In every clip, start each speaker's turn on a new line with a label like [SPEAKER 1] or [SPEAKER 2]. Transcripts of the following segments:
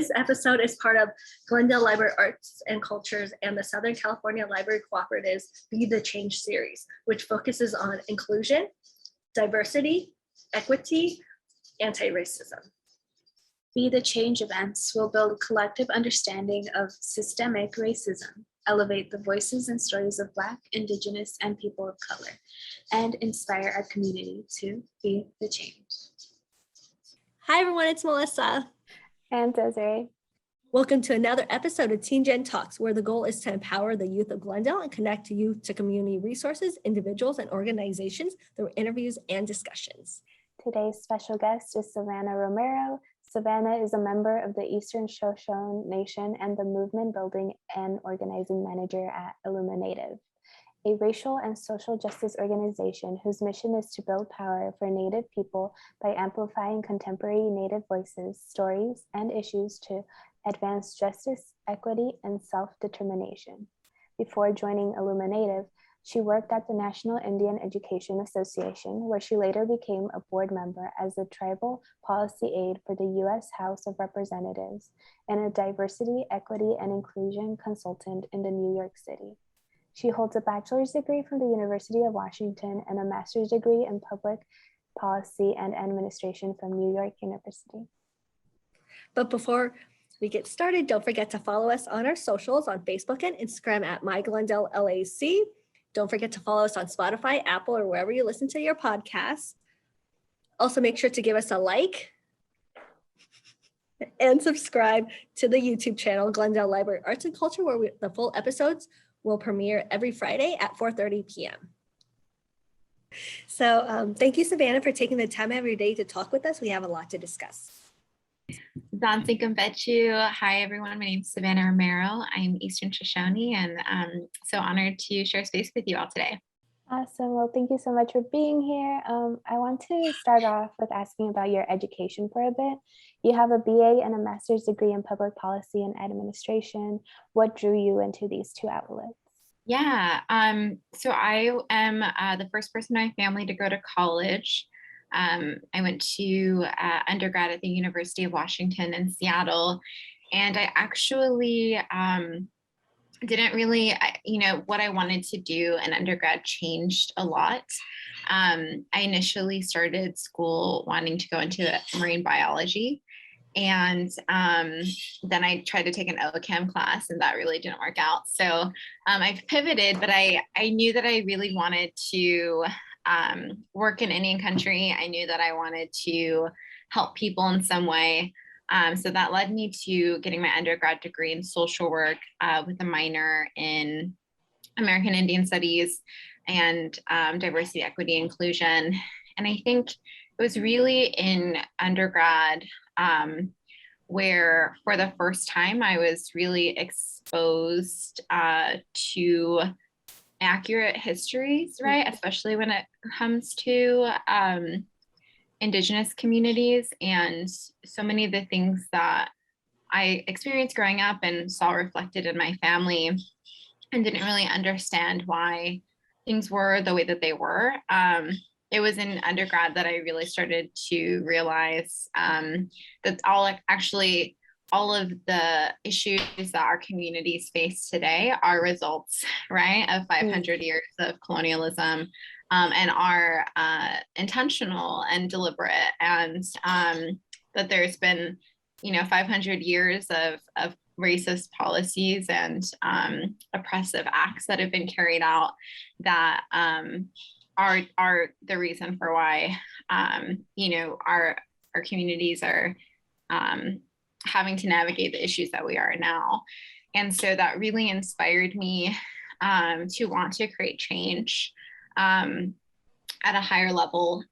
[SPEAKER 1] This episode is part of Glendale Library Arts and Cultures and the Southern California Library Cooperative's Be the Change series, which focuses on inclusion, diversity, equity, anti-racism.
[SPEAKER 2] Be the Change events will build collective understanding of systemic racism, elevate the voices and stories of Black, Indigenous, and people of color, and inspire our community to be the change.
[SPEAKER 1] Hi everyone, it's Melissa.
[SPEAKER 2] And Desiree.
[SPEAKER 1] Welcome to another episode of G.E.N Talks, where the goal is to empower the youth of Glendale and connect youth to community resources, individuals, and organizations through interviews and discussions.
[SPEAKER 2] Today's special guest is Savannah Romero. Savannah is a member of the Eastern Shoshone Nation and the movement building and organizing manager at IllumiNative, a racial and social justice organization whose mission is to build power for Native people by amplifying contemporary Native voices, stories, and issues to advance justice, equity, and self-determination. Before joining IllumiNative, she worked at the National Indian Education Association, where she later became a board member as a tribal policy aide for the U.S. House of Representatives and a diversity, equity, and inclusion consultant in the New York City. She holds a bachelor's degree from the University of Washington and a master's degree in public policy and administration from New York University.
[SPEAKER 1] But before we get started, don't forget to follow us on our socials on Facebook and Instagram at MyGlendaleLAC. Don't forget to follow us on Spotify, Apple, or wherever you listen to your podcasts. Also, make sure to give us a like and subscribe to the YouTube channel, Glendale Library Arts and Culture, where the full episodes will premiere every Friday at 4:30 p.m. So thank you, Savannah, for taking the time every day to talk with us. We have a lot to discuss.
[SPEAKER 3] Hi, everyone. My name is Savannah Romero. I'm Eastern Shoshone, and so honored to share space with you all today.
[SPEAKER 2] Awesome. Well, thank you so much for being here. I want to start off with asking about your education for a bit. You have a BA and a master's degree in public policy and administration. What drew you into these two outlets?
[SPEAKER 3] Yeah, so I am the first person in my family to go to college. I went to undergrad at the University of Washington in Seattle, and I actually didn't really, what I wanted to do in undergrad changed a lot. I initially started school wanting to go into marine biology, and then I tried to take an OChem class, and that really didn't work out. So I've pivoted, but I knew that I really wanted to work in Indian country. I knew that I wanted to help people in some way. So that led me to getting my undergrad degree in social work with a minor in American Indian Studies and diversity, equity, inclusion. And I think it was really in undergrad where for the first time I was really exposed to accurate histories, right? Especially when it comes to Indigenous communities, and so many of the things that I experienced growing up and saw reflected in my family and didn't really understand why things were the way that they were. It was in undergrad that I really started to realize that all of the issues that our communities face today are results, right, of 500 years of colonialism, and are intentional and deliberate, and that there's been, 500 years of racist policies and oppressive acts that have been carried out that are the reason for why, our communities are having to navigate the issues that we are now. And so that really inspired me to want to create change at a higher level,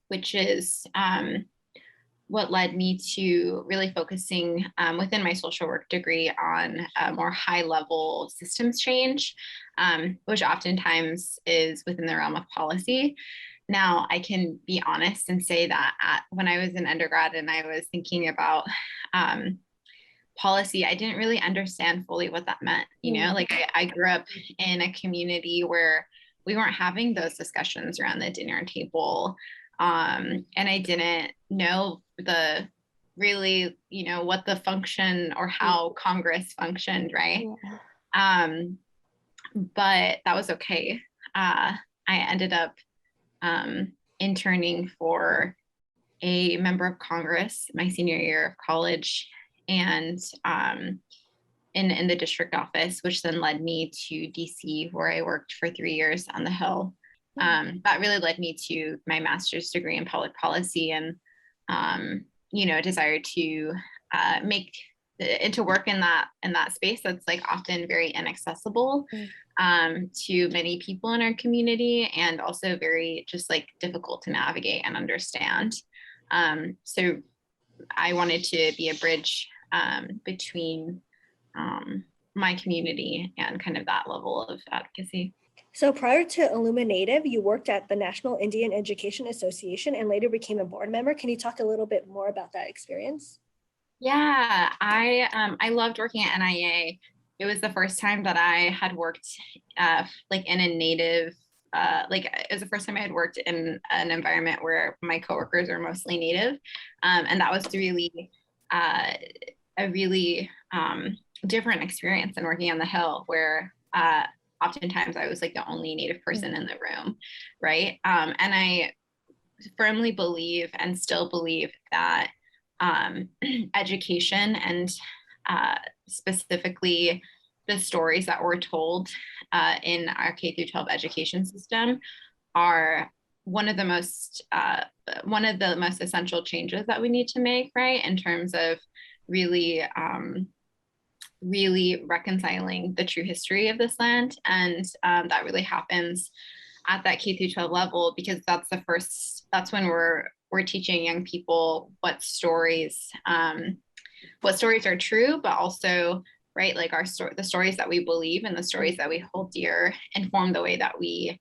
[SPEAKER 3] which is what led me to really focusing within my social work degree on a more high level systems change, which oftentimes is within the realm of policy. Now, I can be honest and say that when I was in undergrad and I was thinking about policy, I didn't really understand fully what that meant. I grew up in a community where we weren't having those discussions around the dinner table. And I didn't know the really, what the function or how Congress functioned, right? But that was okay. I ended up interning for a member of Congress my senior year of college, and in the district office, which then led me to DC, where I worked for 3 years on the Hill. That really led me to my master's degree in public policy, and desire to make and to work in that space that's like often very inaccessible to many people in our community, and also very just like difficult to navigate and understand. So I wanted to be a bridge between my community and kind of that level of advocacy.
[SPEAKER 1] So prior to IllumiNative, you worked at the National Indian Education Association and later became a board member. Can you talk a little bit more about that experience?
[SPEAKER 3] Yeah, I loved working at NIA. It was the first time that I had worked like in a Native, it was the first time I had worked in an environment where my coworkers are mostly Native. And that was really a really different experience than working on the Hill, where oftentimes I was like the only Native person in the room, right? And I firmly believe and still believe that education and specifically the stories that we're told in our K through 12 education system are one of the most essential changes that we need to make, right? In terms of really reconciling the true history of this land. And that really happens at that K through 12 level, because that's when we're teaching young people what stories are true, but also, right, like the stories that we believe and the stories that we hold dear inform the way that we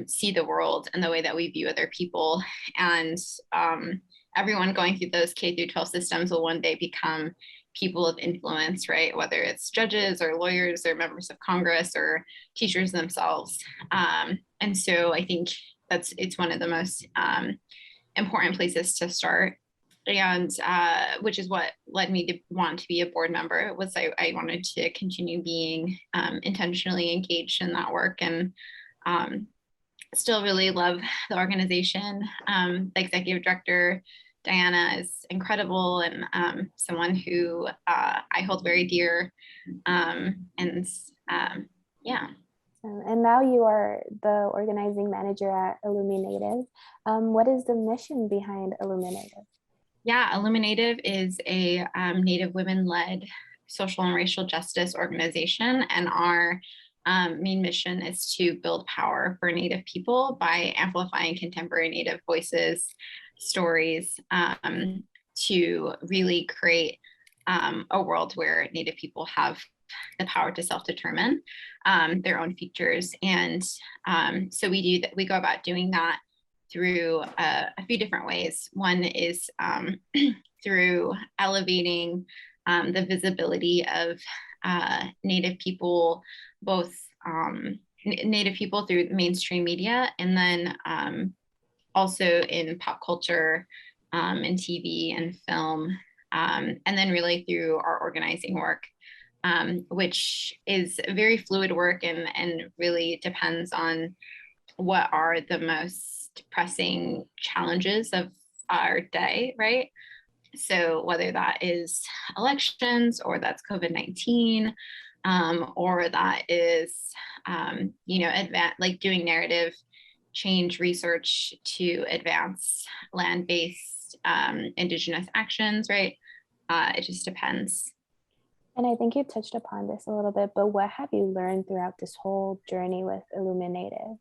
[SPEAKER 3] see the world and the way that we view other people. And everyone going through those K through 12 systems will one day become people of influence, right? Whether it's judges or lawyers or members of Congress or teachers themselves. And so I think it's one of the most important places to start. And which is what led me to want to be a board member, was I wanted to continue being intentionally engaged in that work, and still really love the organization. The executive director, Diana, is incredible, and someone who I hold very dear. Yeah.
[SPEAKER 2] And now you are the organizing manager at IllumiNative. What is the mission behind IllumiNative?
[SPEAKER 3] Yeah, IllumiNative is a Native women-led social and racial justice organization, and our main mission is to build power for Native people by amplifying contemporary Native voices, stories, to really create a world where Native people have the power to self-determine their own futures. And so we go about doing that through a few different ways. One is through elevating the visibility of Native people, both Native people through mainstream media, and then also in pop culture, and TV and film, and then really through our organizing work, which is very fluid work and really depends on what are the most pressing challenges of our day, right? So whether that is elections, or that's COVID-19, or that is, like doing narrative change research to advance land-based Indigenous actions, right? It just depends.
[SPEAKER 2] And I think you touched upon this a little bit, but what have you learned throughout this whole journey with IllumiNative?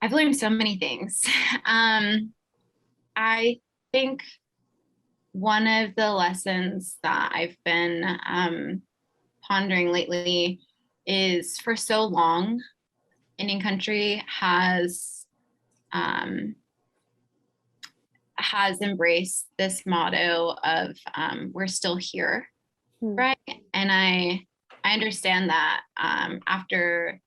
[SPEAKER 3] I've learned so many things. I think one of the lessons that I've been pondering lately is, for so long, Indian country has embraced this motto of we're still here, right? And I understand that after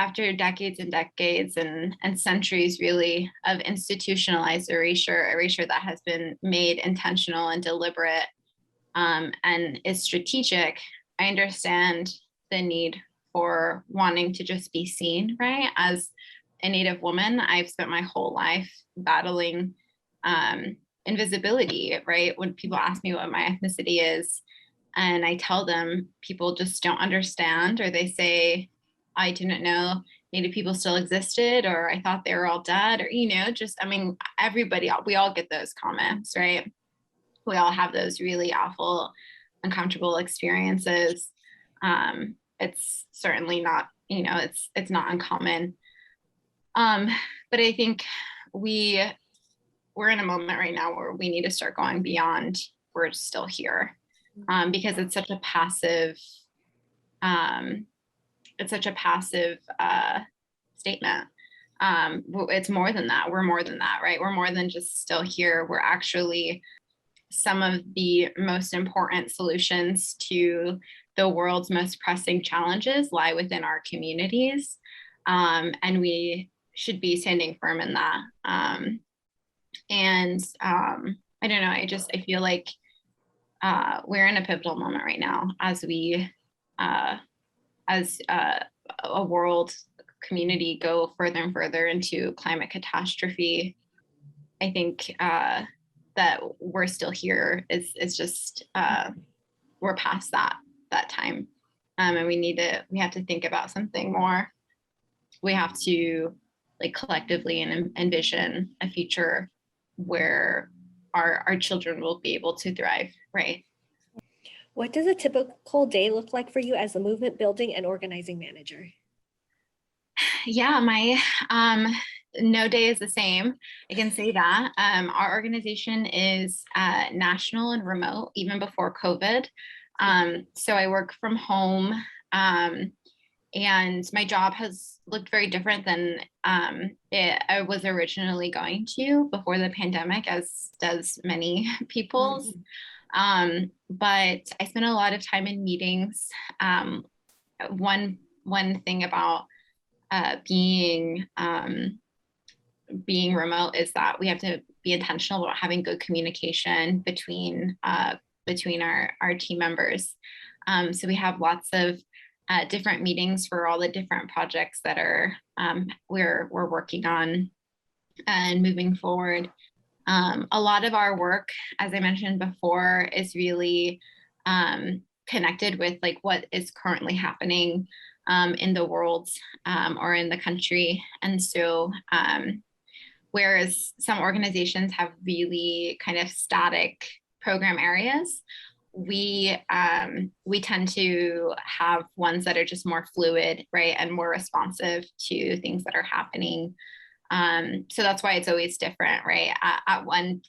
[SPEAKER 3] after decades and decades and centuries really of institutionalized erasure that has been made intentional and deliberate, and is strategic, I understand the need for wanting to just be seen, right? As a Native woman, I've spent my whole life battling invisibility, right? When people ask me what my ethnicity is, and I tell them, people just don't understand, or they say, I didn't know Native people still existed, or I thought they were all dead, or, just, I mean, we all get those comments, right? We all have those really awful, uncomfortable experiences. It's certainly not, it's not uncommon. But I think we're in a moment right now where we need to start going beyond we're still here, because it's such a passive, statement. It's more than that. We're more than that, right? We're more than just still here. We're actually some of the most important solutions to the world's most pressing challenges lie within our communities. And we should be standing firm in that. I don't know, I feel like we're in a pivotal moment right now as we, as a world community go further and further into climate catastrophe. I think that we're still here is just, we're past that time. And we have to think about something more. We have to collectively envision a future where our children will be able to thrive, right?
[SPEAKER 1] What does a typical day look like for you as a movement building and organizing manager?
[SPEAKER 3] Yeah, my no day is the same. I can say that. Our organization is national and remote, even before COVID. So I work from home, and my job has looked very different than I was originally going to before the pandemic, as does many people's. But I spent a lot of time in meetings. One thing about being remote is that we have to be intentional about having good communication between our team members. So we have lots of different meetings for all the different projects that are we're working on and moving forward. A lot of our work, as I mentioned before, is really connected with what is currently happening in the world or in the country. And so whereas some organizations have really kind of static program areas, we tend to have ones that are just more fluid, right, and more responsive to things that are happening. So that's why it's always different, right? At one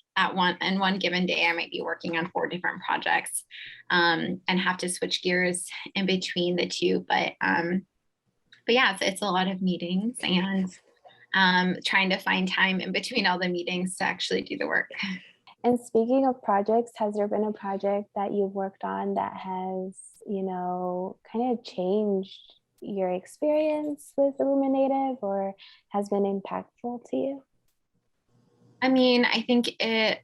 [SPEAKER 3] given day, I might be working on 4 different projects and have to switch gears in between the two. But yeah, it's a lot of meetings and trying to find time in between all the meetings to actually do the work.
[SPEAKER 2] And speaking of projects, has there been a project that you've worked on that has, kind of changed your experience with IllumiNative or has been impactful to you?
[SPEAKER 3] I mean, I think it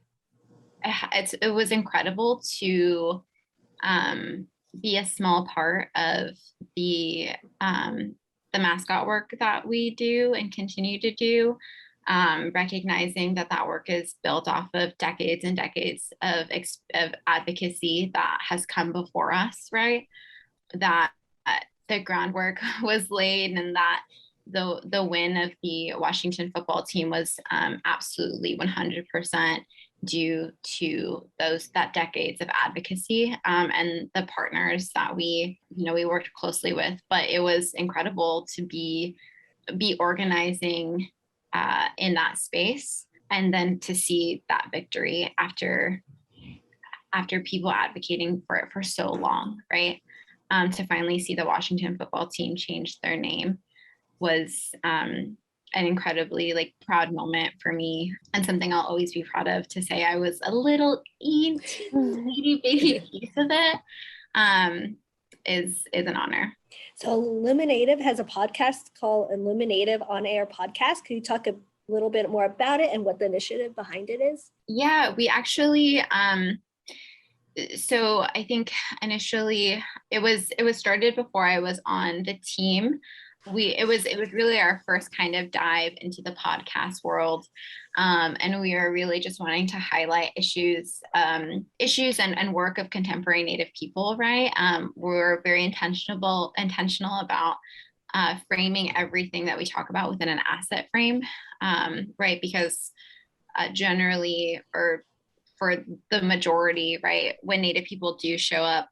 [SPEAKER 3] was incredible to be a small part of the mascot work that we do and continue to do, recognizing that work is built off of decades and decades of advocacy that has come before us, right? That the groundwork was laid, and that the win of the Washington football team was absolutely 100% due to that decades of advocacy and the partners that we worked closely with. But it was incredible to be organizing in that space, and then to see that victory after people advocating for it for so long, right? To finally see the Washington football team change their name was an incredibly proud moment for me, and something I'll always be proud of, to say I was a little itty bitty piece of it. is an honor.
[SPEAKER 1] So IllumiNative has a podcast called IllumiNative On Air Podcast. Could you talk a little bit more about it and what the initiative behind it is?
[SPEAKER 3] Yeah, we actually, so I think initially it was started before I was on the team. It was really our first kind of dive into the podcast world. And we are really just wanting to highlight issues and work of contemporary Native people, right? We're very intentional about framing everything that we talk about within an asset frame, right? Because generally, or for the majority, right, when Native people do show up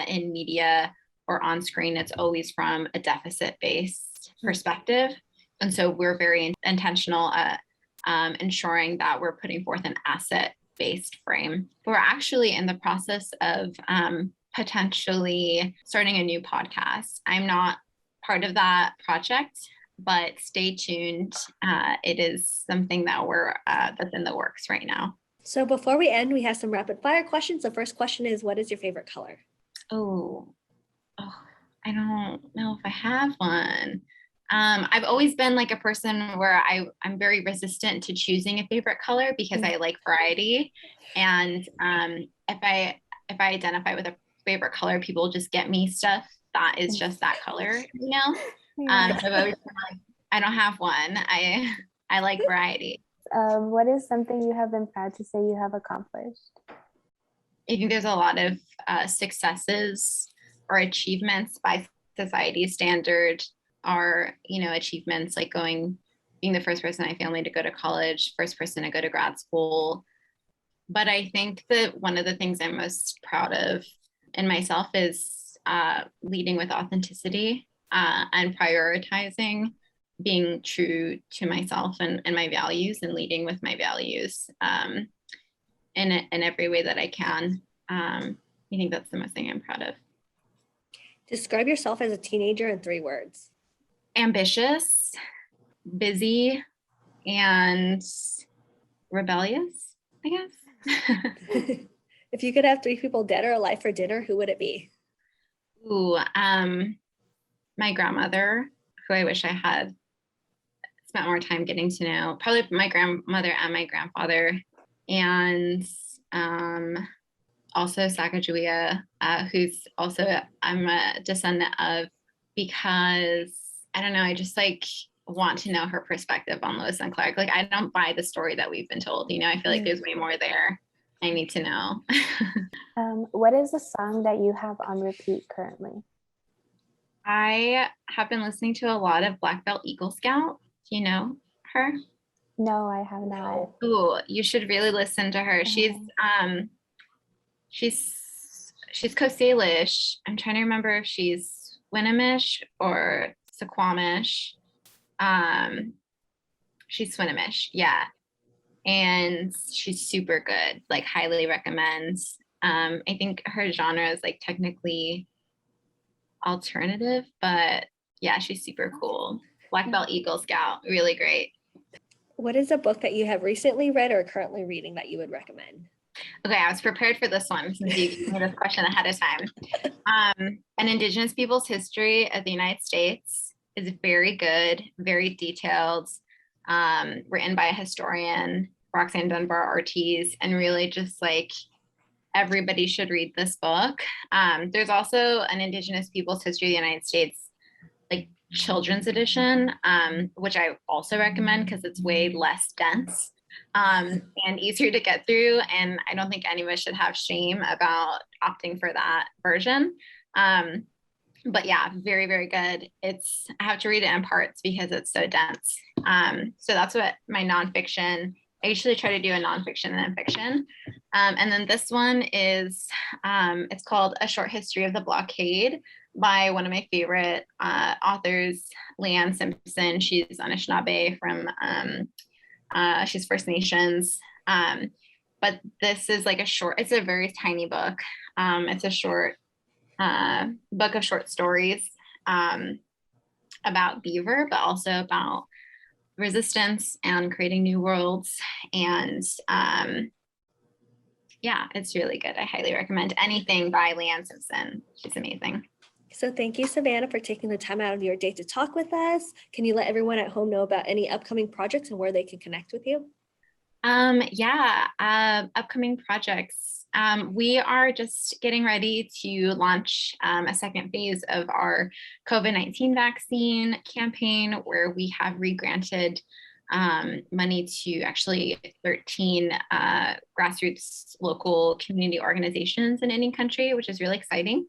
[SPEAKER 3] in media or on screen, it's always from a deficit-based perspective. And so we're very intentional at ensuring that we're putting forth an asset-based frame. We're actually in the process of potentially starting a new podcast. I'm not part of that project, but stay tuned. It is something that that's in the works right now.
[SPEAKER 1] So before we end, we have some rapid fire questions. The first question is, what is your favorite color?
[SPEAKER 3] Oh, I don't know if I have one. I've always been like a person where I'm very resistant to choosing a favorite color because I like variety. And if I identify with a favorite color, people just get me stuff that is just that color, you know? So I've always been like, I don't have one. I like variety.
[SPEAKER 2] What is something you have been proud to say you have accomplished?
[SPEAKER 3] I think there's a lot of successes or achievements by society's standard are, achievements like being the first person in my family to go to college, first person to go to grad school. But I think that one of the things I'm most proud of in myself is leading with authenticity and prioritizing being true to myself and my values and leading with my values in every way that I can. I think that's the most thing I'm proud of.
[SPEAKER 1] Describe yourself as a teenager in 3 words.
[SPEAKER 3] Ambitious, busy, and rebellious, I guess.
[SPEAKER 1] If you could have 3 people dead or alive for dinner, who would it be?
[SPEAKER 3] Ooh, my grandmother, who I wish I had spent more time getting to know. Probably my grandmother and my grandfather, and also Sacagawea, who's also I'm a descendant of, because I don't know, I just want to know her perspective on Lewis and Clark. I don't buy the story that we've been told. I feel like there's way more there. I need to know.
[SPEAKER 2] What is a song that you have on repeat currently?
[SPEAKER 3] I have been listening to a lot of Black Belt Eagle Scout. Do you know her?
[SPEAKER 2] No, I have not.
[SPEAKER 3] Ooh, you should really listen to her. She's Coast Salish. I'm trying to remember if she's Winnemish or Suquamish. She's Swinomish, yeah. And she's super good, highly recommend. I think her genre is technically alternative, but yeah, she's super cool. Black Belt Eagle Scout, really great.
[SPEAKER 1] What is a book that you have recently read or currently reading that you would recommend?
[SPEAKER 3] Okay, I was prepared for this one since you gave me this question ahead of time. An Indigenous People's History of the United States is very good, very detailed, written by a historian, Roxanne Dunbar-Oritz, and really just everybody should read this book. There's also an Indigenous People's History of the United States children's edition, which I also recommend because it's way less dense and easier to get through. And I don't think any of us should have shame about opting for that version. But yeah, very, very good. I have to read it in parts because it's so dense. So that's what my nonfiction, I usually try to do a nonfiction and then fiction. And then this one is, it's called A Short History of the Blockade by one of my favorite authors, Leanne Simpson. She's Anishinaabe she's First Nations. But this is it's a very tiny book. It's a short book of short stories about beaver, but also about resistance and creating new worlds. And yeah, it's really good. I highly recommend anything by Leanne Simpson. She's amazing.
[SPEAKER 1] So thank you, Savannah, for taking the time out of your day to talk with us. Can you let everyone at home know about any upcoming projects and where they can connect with you?
[SPEAKER 3] Upcoming projects. We are just getting ready to launch a second phase of our COVID-19 vaccine campaign, where we have re-granted money to actually 13 grassroots local community organizations in Indian country, which is really exciting.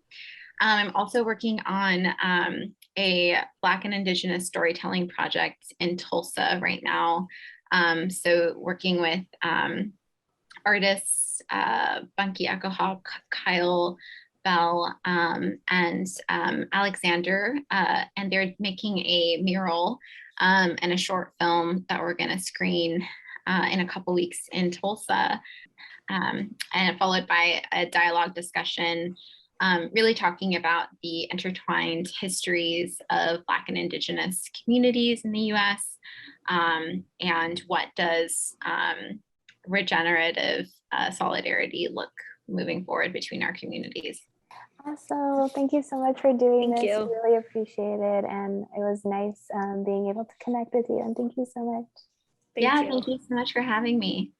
[SPEAKER 3] I'm also working on a Black and Indigenous storytelling project in Tulsa right now. So working with artists, Bunky Ekohawk, Kyle Bell, and Alexander, and they're making a mural and a short film that we're going to screen in a couple weeks in Tulsa, and followed by a dialogue discussion, really talking about the intertwined histories of Black and Indigenous communities in the US, and what does regenerative solidarity look moving forward between our communities.
[SPEAKER 2] Awesome. Thank you so much for doing
[SPEAKER 1] Thank
[SPEAKER 2] this.
[SPEAKER 1] you.
[SPEAKER 2] Really appreciate it. And it was nice being able to connect with you. And thank you so much.
[SPEAKER 1] Thank
[SPEAKER 3] Thank you so much for having me.